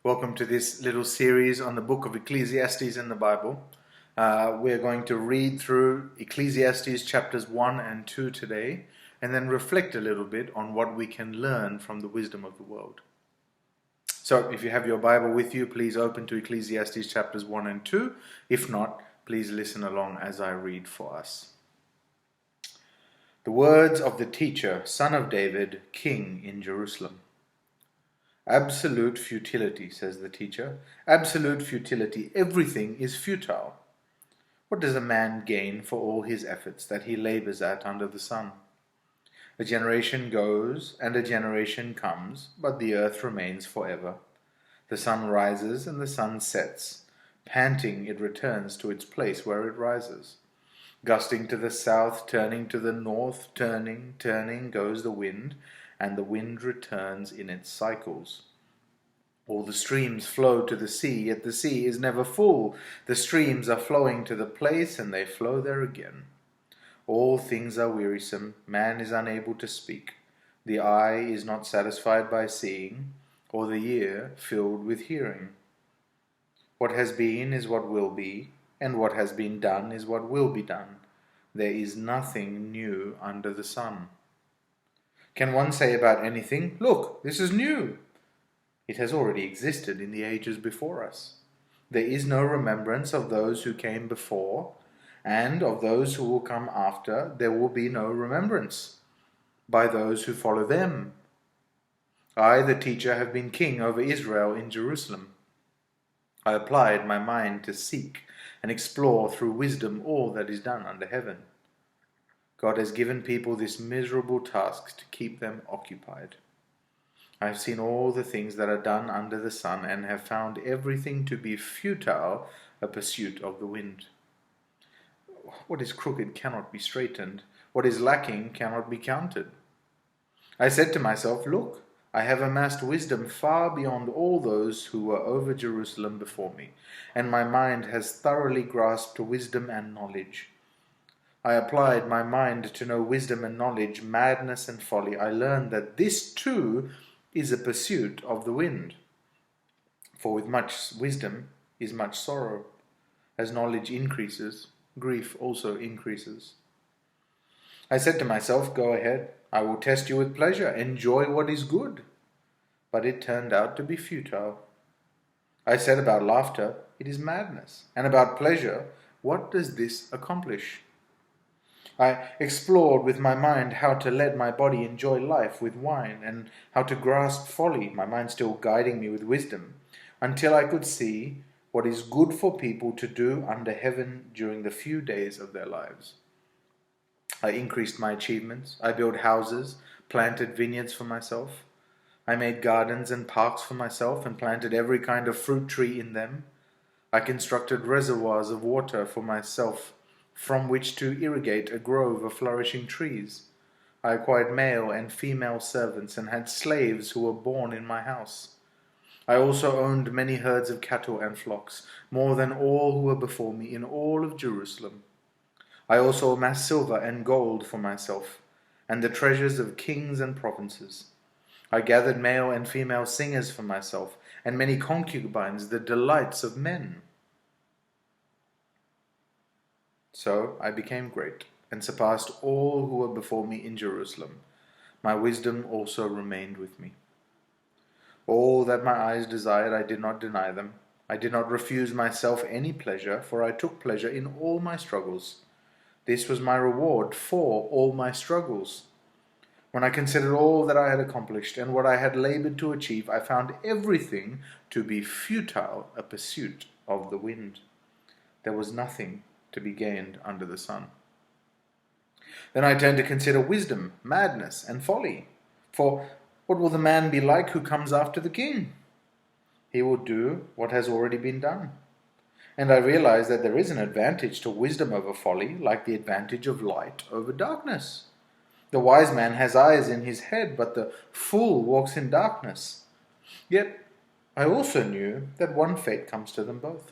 Welcome to this little series on the book of Ecclesiastes in the Bible. We're going to read through Ecclesiastes chapters 1 and 2 today, and then reflect a little bit on what we can learn from the wisdom of the world. So if you have your Bible with you, please open to Ecclesiastes chapters 1 and 2. If not, please listen along as I read for us. The words of the teacher, son of David, king in Jerusalem. Absolute futility, says the teacher. Absolute futility. Everything is futile. What does a man gain for all his efforts that he labors at under the sun? A generation goes and a generation comes, but the earth remains forever. The sun rises and the sun sets. Panting, it returns to its place where it rises. Gusting to the south, turning to the north, turning goes the wind, and the wind returns in its cycles. All the streams flow to the sea, yet the sea is never full. The streams are flowing to the place, and they flow there again. All things are wearisome, man is unable to speak. The eye is not satisfied by seeing, or the ear filled with hearing. What has been is what will be, and what has been done is what will be done. There is nothing new under the sun. Can one say about anything, "Look, this is new"? It has already existed in the ages before us. There is no remembrance of those who came before, and of those who will come after there will be no remembrance by those who follow them. I, the teacher, have been king over Israel in Jerusalem. I applied my mind to seek and explore through wisdom all that is done under heaven. God has given people this miserable task to keep them occupied. I have seen all the things that are done under the sun, and have found everything to be futile, a pursuit of the wind. What is crooked cannot be straightened. What is lacking cannot be counted. I said to myself, "Look, I have amassed wisdom far beyond all those who were over Jerusalem before me, and my mind has thoroughly grasped wisdom and knowledge. I applied my mind to know wisdom and knowledge, madness and folly. I learned that this too is a pursuit of the wind. For with much wisdom is much sorrow. As knowledge increases, grief also increases. I said to myself, "Go ahead, I will test you with pleasure, enjoy what is good." But it turned out to be futile. I said about laughter, "It is madness," and about pleasure, "What does this accomplish?" I explored with my mind how to let my body enjoy life with wine, and how to grasp folly, my mind still guiding me with wisdom, until I could see what is good for people to do under heaven during the few days of their lives. I increased my achievements. I built houses, planted vineyards for myself. I made gardens and parks for myself, and planted every kind of fruit tree in them. I constructed reservoirs of water for myself, from which to irrigate a grove of flourishing trees. I acquired male and female servants, and had slaves who were born in my house. I also owned many herds of cattle and flocks, more than all who were before me in all of Jerusalem. I also amassed silver and gold for myself, and the treasures of kings and provinces. I gathered male and female singers for myself, and many concubines, the delights of men. So I became great, and surpassed all who were before me in Jerusalem. My wisdom also remained with me. All that my eyes desired, I did not deny them. I did not refuse myself any pleasure, for I took pleasure in all my struggles. This was my reward for all my struggles. When I considered all that I had accomplished, and what I had labored to achieve, I found everything to be futile, a pursuit of the wind. There was nothing to be gained under the sun. Then I turned to consider wisdom, madness, and folly. For what will the man be like who comes after the king? He will do what has already been done. And I realized that there is an advantage to wisdom over folly, like the advantage of light over darkness. The wise man has eyes in his head, but the fool walks in darkness. Yet I also knew that one fate comes to them both.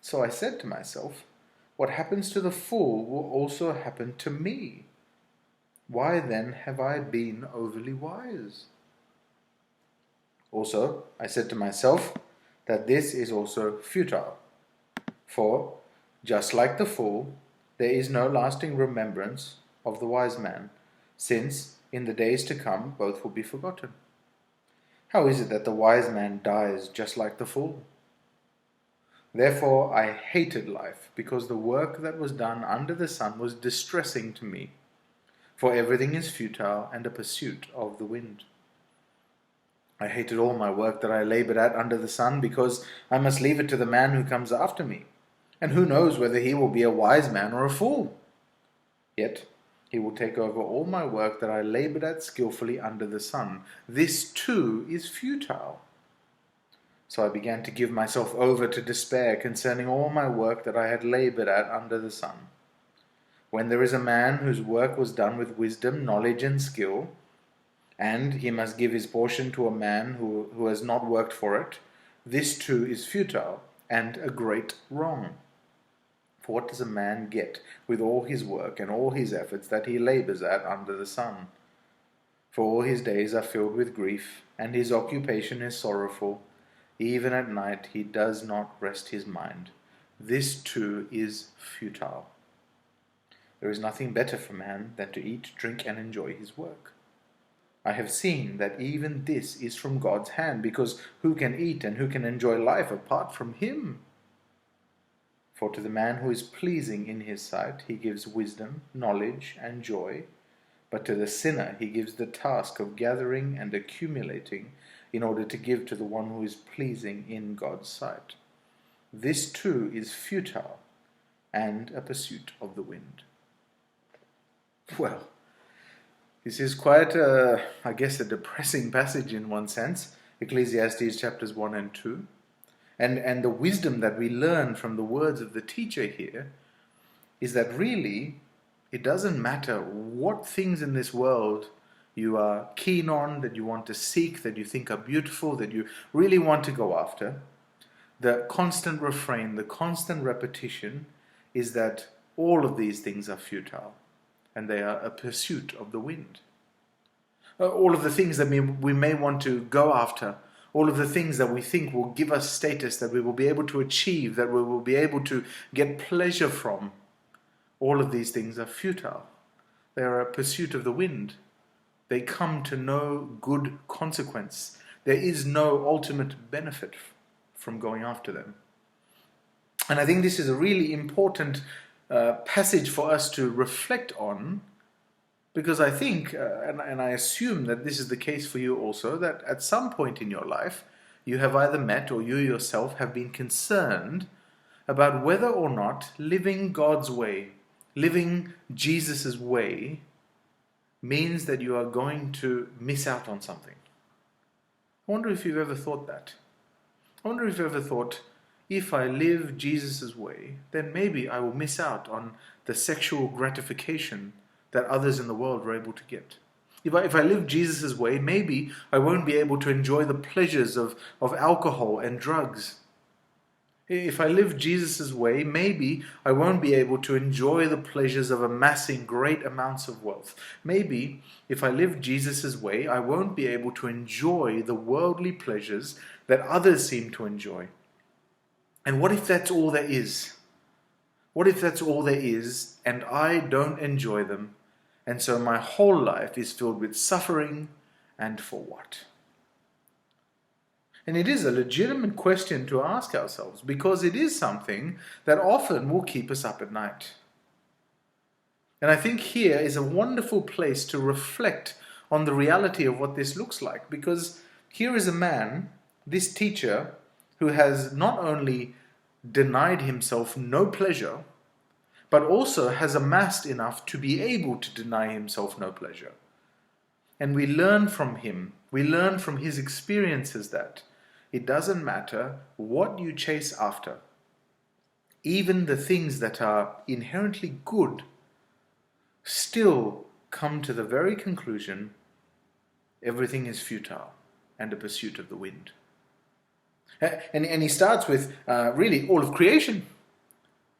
So I said to myself, what happens to the fool will also happen to me. Why then have I been overly wise? Also, I said to myself, that this is also futile. For, just like the fool, there is no lasting remembrance of the wise man, since in the days to come both will be forgotten. How is it that the wise man dies just like the fool? Therefore I hated life, because the work that was done under the sun was distressing to me. For everything is futile and a pursuit of the wind. I hated all my work that I labored at under the sun, because I must leave it to the man who comes after me. And who knows whether he will be a wise man or a fool? Yet he will take over all my work that I labored at skillfully under the sun. This too is futile. So I began to give myself over to despair concerning all my work that I had labored at under the sun. When there is a man whose work was done with wisdom, knowledge, and skill, and he must give his portion to a man who has not worked for it, this too is futile and a great wrong. For what does a man get with all his work and all his efforts that he labors at under the sun? For all his days are filled with grief, and his occupation is sorrowful. Even at night he does not rest his mind. This too is futile. There is nothing better for man than to eat, drink, and enjoy his work. I have seen that even this is from God's hand, because who can eat and who can enjoy life apart from him? For to the man who is pleasing in his sight, he gives wisdom, knowledge, and joy. But to the sinner he gives the task of gathering and accumulating in order to give to the one who is pleasing in God's sight. This too is futile and a pursuit of the wind. Well, this is quite, a depressing passage in one sense, Ecclesiastes chapters 1 and 2. And the wisdom that we learn from the words of the teacher here is that really it doesn't matter what things in this world you are keen on, that you want to seek, that you think are beautiful, that you really want to go after. The constant refrain, the constant repetition is that all of these things are futile and they are a pursuit of the wind. All of the things that we may want to go after, all of the things that we think will give us status, that we will be able to achieve, that we will be able to get pleasure from, all of these things are futile. They are a pursuit of the wind. They come to no good consequence. There is no ultimate benefit from going after them. And I think this is a really important passage for us to reflect on, because I think, and I assume that this is the case for you also, that at some point in your life, you have either met or you yourself have been concerned about whether or not living God's way, living Jesus' way, means that you are going to miss out on something. I wonder if you've ever thought that. I wonder if you've ever thought, if I live Jesus' way, then maybe I will miss out on the sexual gratification that others in the world are able to get. If I live Jesus' way, maybe I won't be able to enjoy the pleasures of alcohol and drugs. If I live Jesus' way, maybe I won't be able to enjoy the pleasures of amassing great amounts of wealth. Maybe if I live Jesus' way, I won't be able to enjoy the worldly pleasures that others seem to enjoy. And what if that's all there is? What if that's all there is and I don't enjoy them, and so my whole life is filled with suffering, and for what? And it is a legitimate question to ask ourselves, because it is something that often will keep us up at night. And I think here is a wonderful place to reflect on the reality of what this looks like, because here is a man, this teacher, who has not only denied himself no pleasure, but also has amassed enough to be able to deny himself no pleasure. And we learn from him, we learn from his experiences that it doesn't matter what you chase after. Even the things that are inherently good still come to the very conclusion, everything is futile and a pursuit of the wind. And he starts with really all of creation.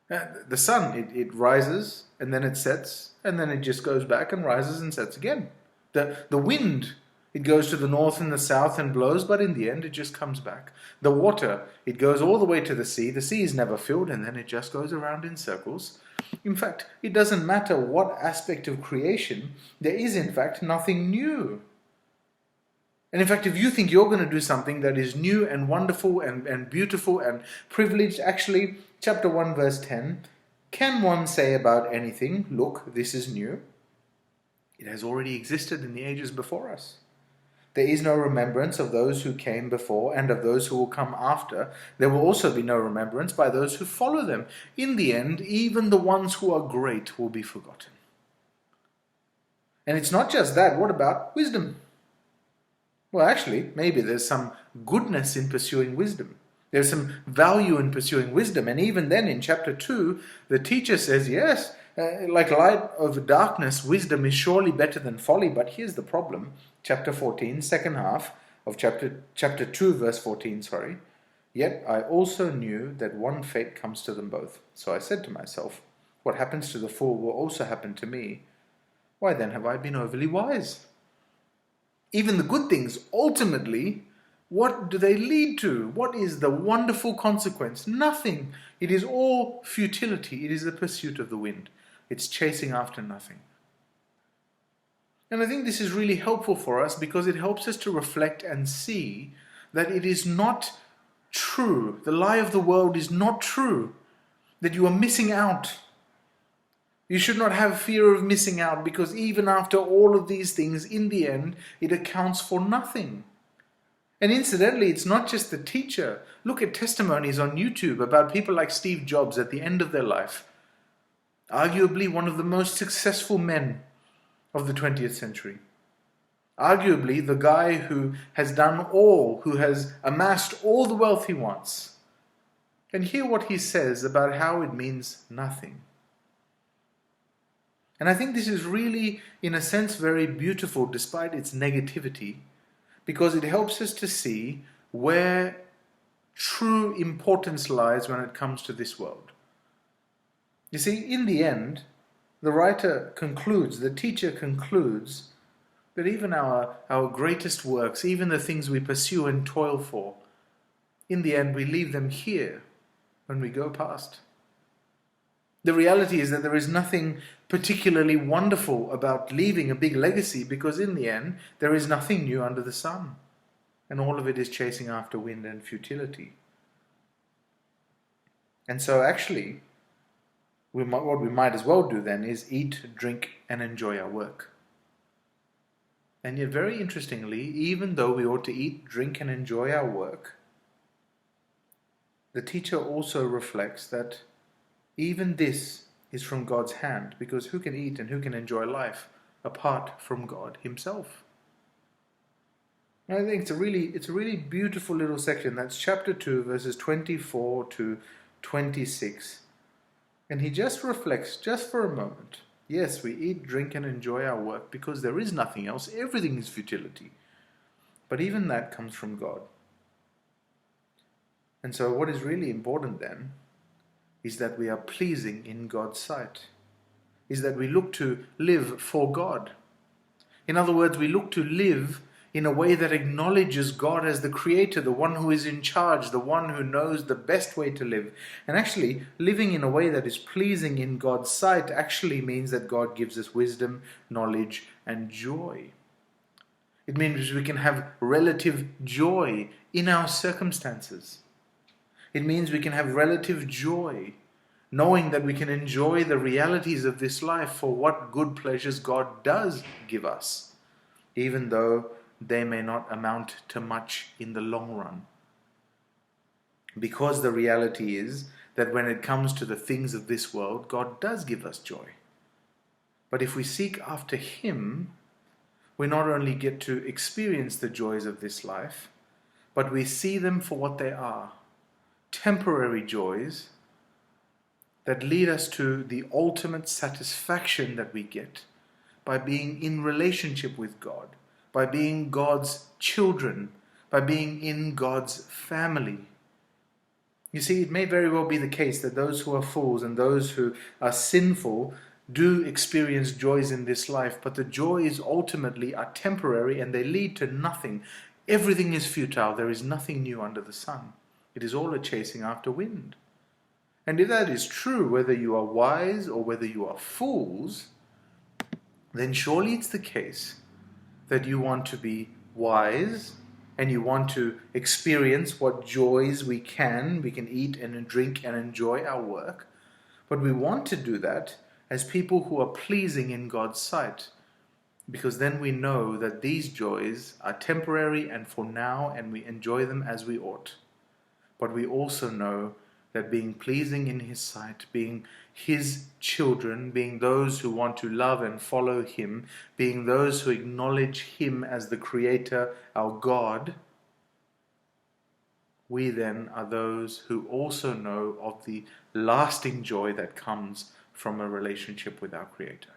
The sun, it rises and then it sets, and then it just goes back and rises and sets again. The wind It goes to the north and the south and blows, but in the end it just comes back. The water, it goes all the way to the sea. The sea is never filled, and then it just goes around in circles. In fact, it doesn't matter what aspect of creation, there is in fact nothing new. And in fact, if you think you're going to do something that is new and wonderful and beautiful and privileged, actually, chapter 1, verse 10, can one say about anything, look, this is new? It has already existed in the ages before us. There is no remembrance of those who came before and of those who will come after. There will also be no remembrance by those who follow them. In the end, even the ones who are great will be forgotten. And it's not just that. What about wisdom? Well, actually, maybe there's some goodness in pursuing wisdom. There's some value in pursuing wisdom. And even then in chapter 2, the teacher says, yes, like light over darkness, wisdom is surely better than folly. But here's the problem. Chapter 14, second half of chapter 2, verse 14, sorry. Yet I also knew that one fate comes to them both. So I said to myself, what happens to the fool will also happen to me. Why then have I been overly wise? Even the good things, ultimately, what do they lead to? What is the wonderful consequence? Nothing. It is all futility. It is the pursuit of the wind. It's chasing after nothing. And I think this is really helpful for us because it helps us to reflect and see that it is not true. The lie of the world is not true. That you are missing out. You should not have fear of missing out because even after all of these things, in the end, it accounts for nothing. And incidentally, it's not just the teacher. Look at testimonies on YouTube about people like Steve Jobs at the end of their life. Arguably one of the most successful men of the 20th century. Arguably the guy who has done all, who has amassed all the wealth he wants. And hear what he says about how it means nothing. And I think this is really, in a sense, very beautiful despite its negativity, because it helps us to see where true importance lies when it comes to this world. You see, in the end, the writer concludes, the teacher concludes, that even our greatest works, even the things we pursue and toil for, in the end we leave them here when we go past. The reality is that there is nothing particularly wonderful about leaving a big legacy because in the end there is nothing new under the sun. And all of it is chasing after wind and futility. And so actually, what we might as well do then is eat, drink, and enjoy our work. And yet very interestingly, even though we ought to eat, drink, and enjoy our work, the teacher also reflects that even this is from God's hand, because who can eat and who can enjoy life apart from God himself? And I think it's a really beautiful little section. That's chapter 2, verses 24 to 26. And he just reflects, just for a moment, yes, we eat, drink, and enjoy our work because there is nothing else. Everything is futility. But even that comes from God. And so what is really important then is that we are pleasing in God's sight, is that we look to live for God. In other words, we look to live in a way that acknowledges God as the creator, the one who is in charge, the one who knows the best way to live. And actually, living in a way that is pleasing in God's sight actually means that God gives us wisdom, knowledge, and joy. It means we can have relative joy in our circumstances. It means we can have relative joy, knowing that we can enjoy the realities of this life for what good pleasures God does give us, even though they may not amount to much in the long run. Because the reality is that when it comes to the things of this world, God does give us joy. But if we seek after Him, we not only get to experience the joys of this life, but we see them for what they are. Temporary joys that lead us to the ultimate satisfaction that we get by being in relationship with God, by being God's children, by being in God's family. You see, it may very well be the case that those who are fools and those who are sinful do experience joys in this life, but the joys ultimately are temporary and they lead to nothing. Everything is futile. There is nothing new under the sun. It is all a chasing after wind. And if that is true, whether you are wise or whether you are fools, then surely it's the case that you want to be wise and you want to experience what joys we can eat and drink and enjoy our work. But we want to do that as people who are pleasing in God's sight, because then we know that these joys are temporary and for now, and we enjoy them as we ought. But we also know that being pleasing in His sight, being His children, being those who want to love and follow Him, being those who acknowledge Him as the Creator, our God, we then are those who also know of the lasting joy that comes from a relationship with our Creator.